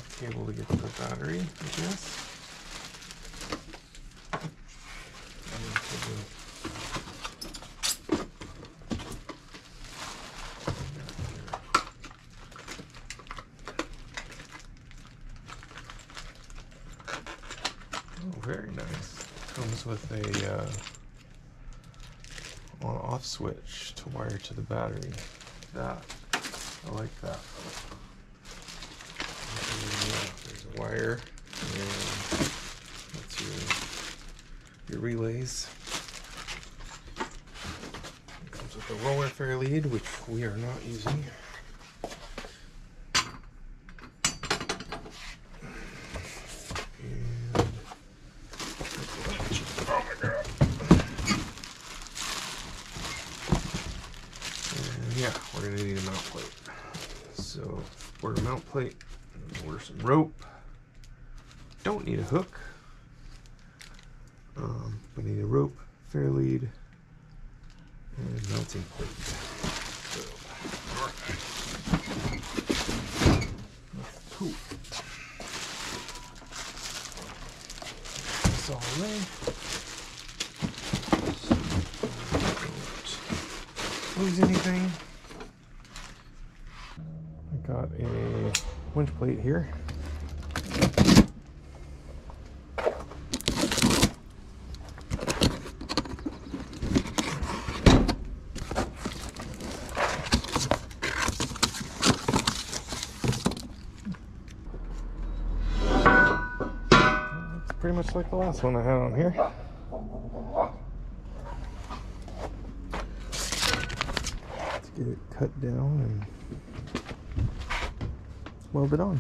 enough cable to get to the battery, I guess. Oh, very nice. Comes with a on-off switch to wire to the battery. That, I like that. There's a wire, and that's your relays. It comes with a roller fair lead, which we are not using. Yeah, we're going to need a mount plate. So, order a mount plate, order some rope. Don't need a hook. We need a rope, fair lead, and mounting plate. So, cool. This all away. Don't lose anything. I got a winch plate here. It's pretty much like the last one I had on here. Let's get it cut down and weld it on.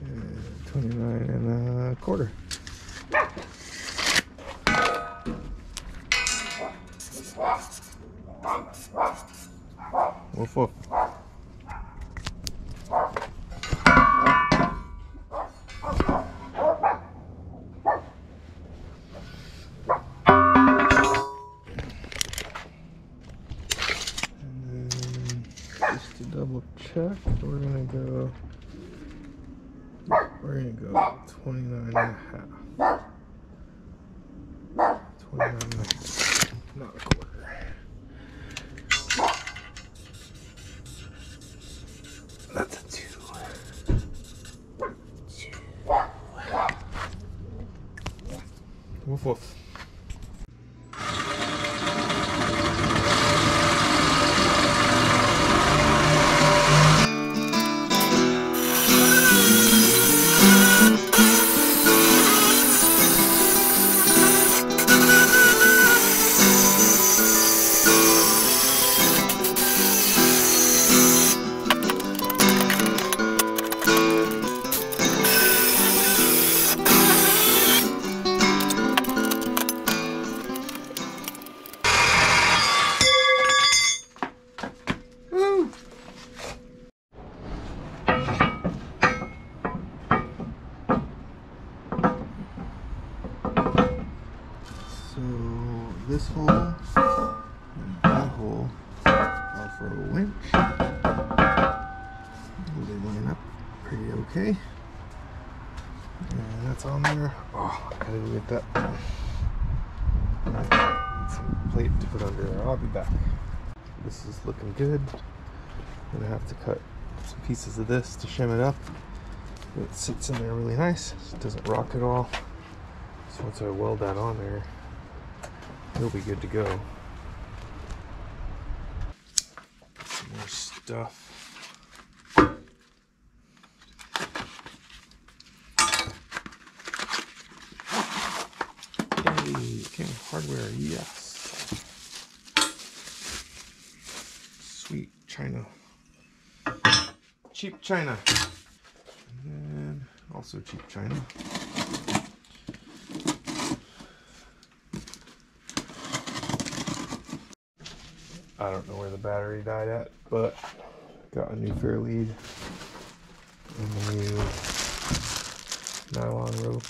And 29 1/4. Woof woof. Just to double check, we're gonna go 29 and a half. 29 and a half, not a quarter. That's a 2. Woof woof. This hole and that hole are for a winch. They line up pretty okay. And that's on there. Oh, I gotta get that. Need some plate to put under there. I'll be back. This is looking good. I'm gonna have to cut some pieces of this to shim it up. It sits in there really nice. It doesn't rock at all. So once I weld that on there, it'll be good to go. Some more stuff. Hey, okay, hardware, yes. Sweet China. Cheap China. And then also cheap China. I don't know where the battery died at, but got a new fair lead and a new nylon rope.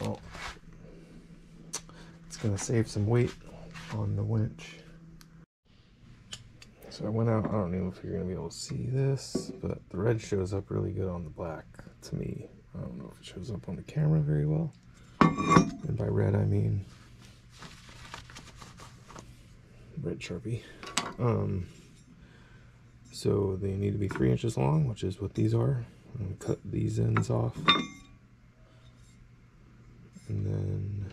well, it's going to save some weight on the winch. So I went out, I don't know if you're going to be able to see this, but the red shows up really good on the black to me. I don't know if it shows up on the camera very well. And by red, I mean red Sharpie. So they need to be 3 inches long, which is what these are. I'm going to cut these ends off. And then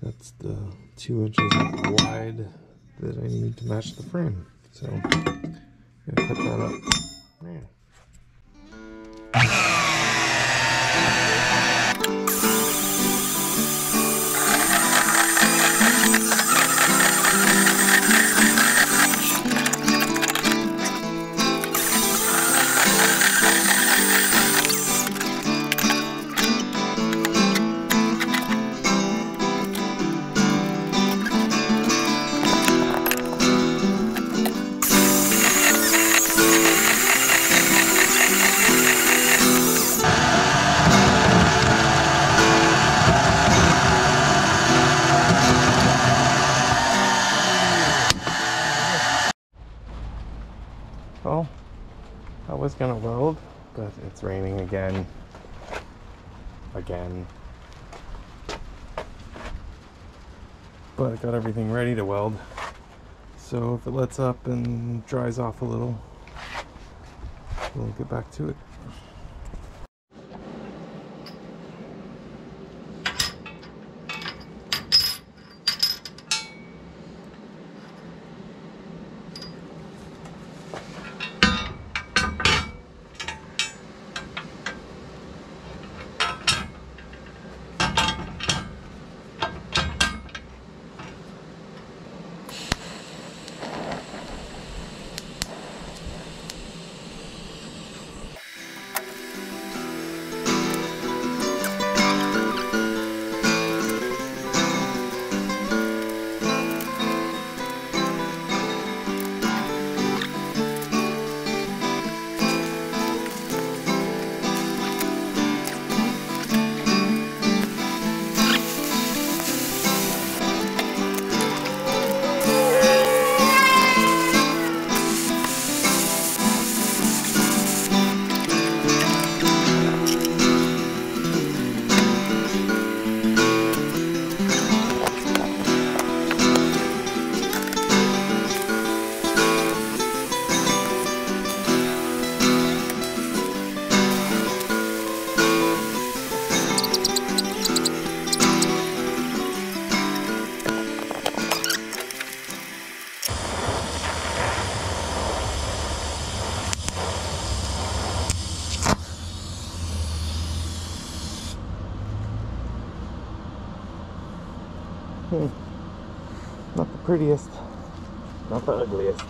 that's the 2 inches wide that I need to match the frame. So I'm going to cut that up. Man. Well, I was gonna weld, but it's raining again. But I got everything ready to weld. So if it lets up and dries off a little, we'll get back to it. Not the prettiest, not the ugliest.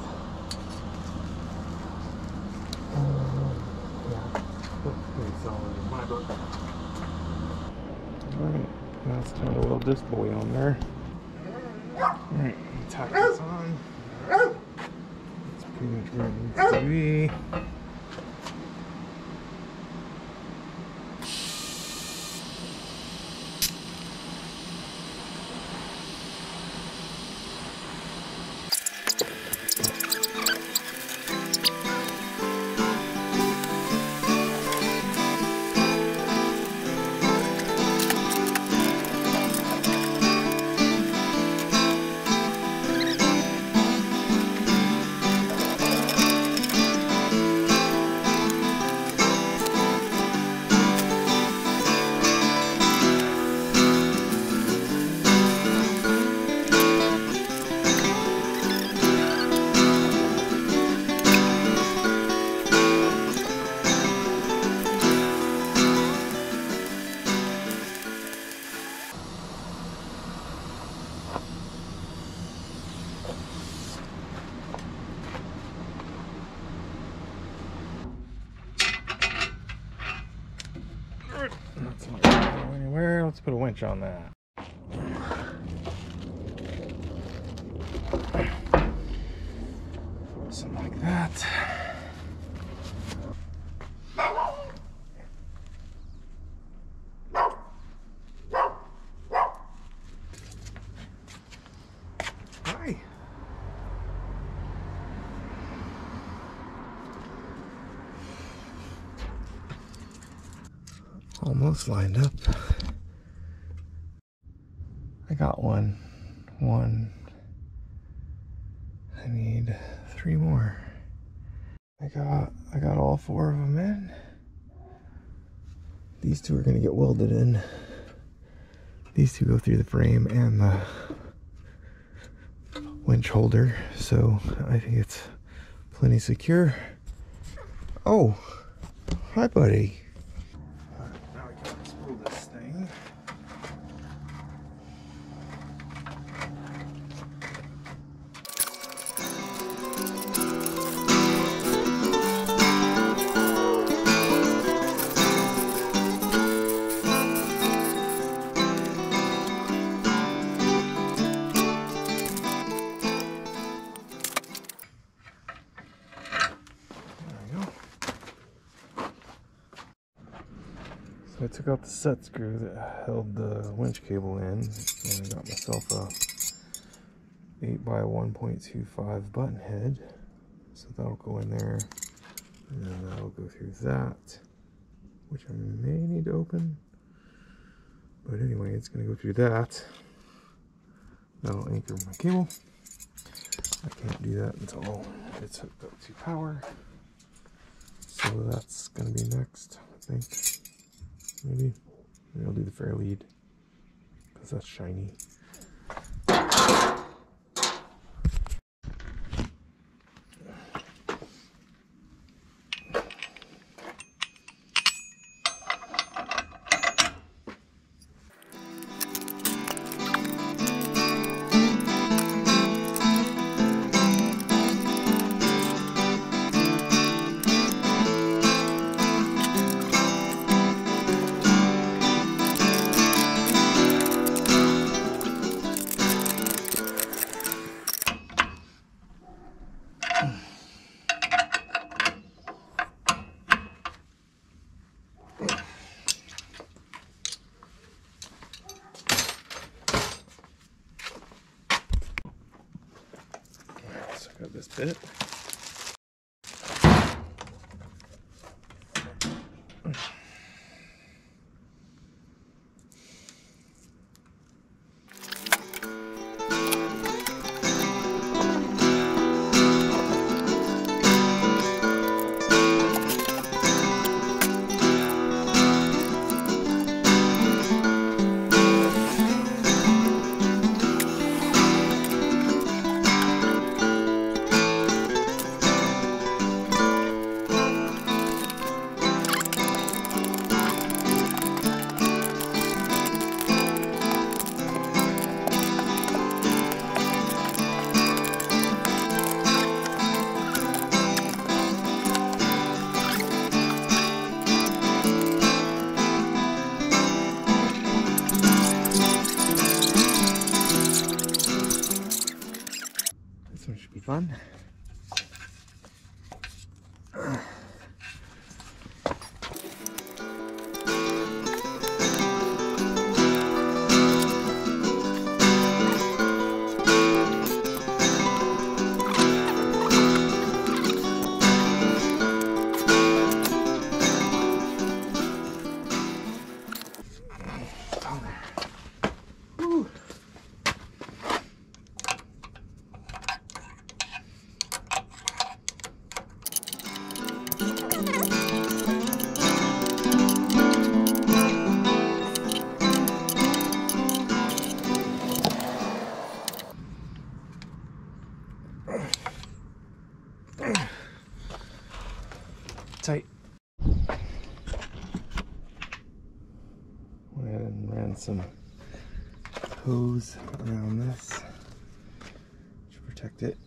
Yeah, looks pretty solid in my book. Alright, now it's time to weld this boy on there. Alright, tack this on. It's pretty much where it needs to be. That's not going to go anywhere. Let's put a winch on that. Something like that. Almost lined up. I got one. I need 3 more. I got all 4 of them in. These 2 are gonna get welded in. These 2 go through the frame and the winch holder, so I think it's plenty secure. Oh, hi buddy. Now I can spool this thing. So I took out the set screw that held the winch cable in, and I got myself a 8x1.25 button head. So that'll go in there, and then that'll go through that, which I may need to open. But anyway, it's going to go through that. That'll anchor my cable. I can't do that until it's hooked up to power. So that's going to be next, I think. Maybe I'll do the fair lead because that's shiny. Got this bit. Should be fun. Tight. Went ahead and ran some hose around this to protect it,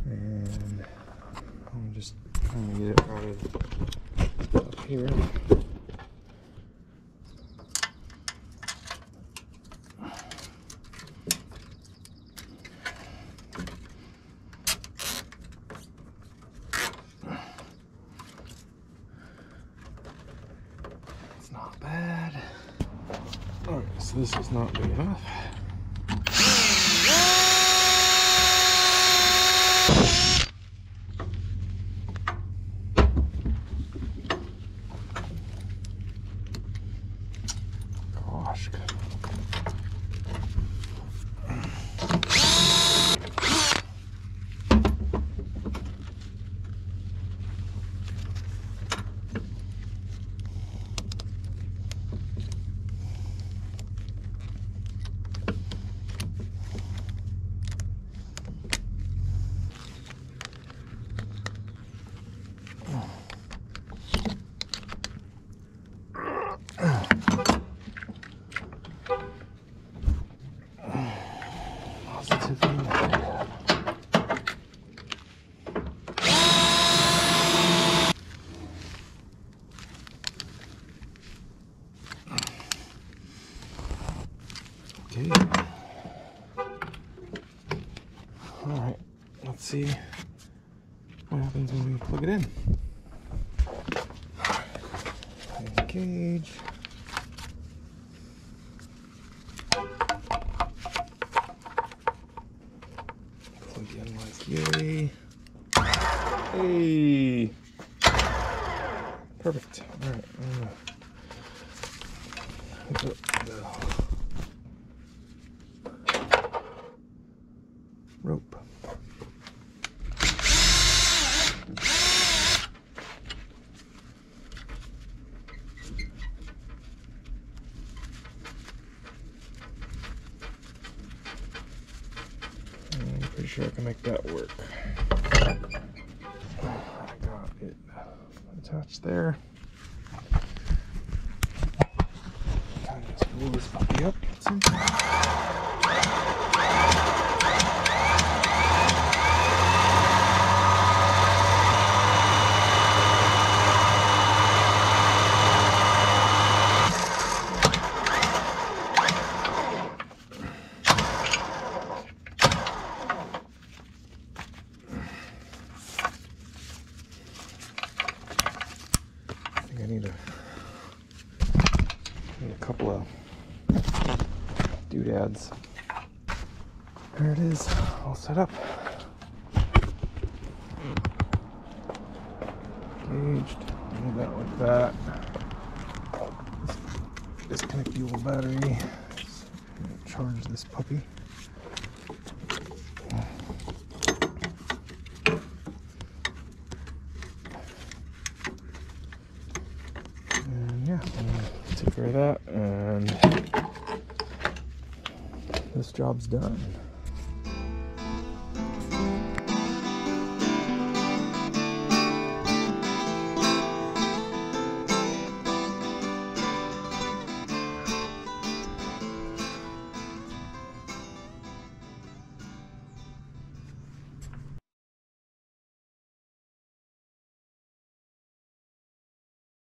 and I'm just trying to get it routed up here. Not bad. Alright, so this is not big enough. see what happens when we plug it in. Engage. Plug in like yay. Hey! Perfect. Alright. Hook up the rope. I'm pretty sure I can make that work. I got it attached there. Kind of just roll this puppy up. I need a couple of doodads. There it is, all set up. Engaged. Move that like that. Disconnect the old battery. Charge this puppy. Yeah, take care of that, and this job's done.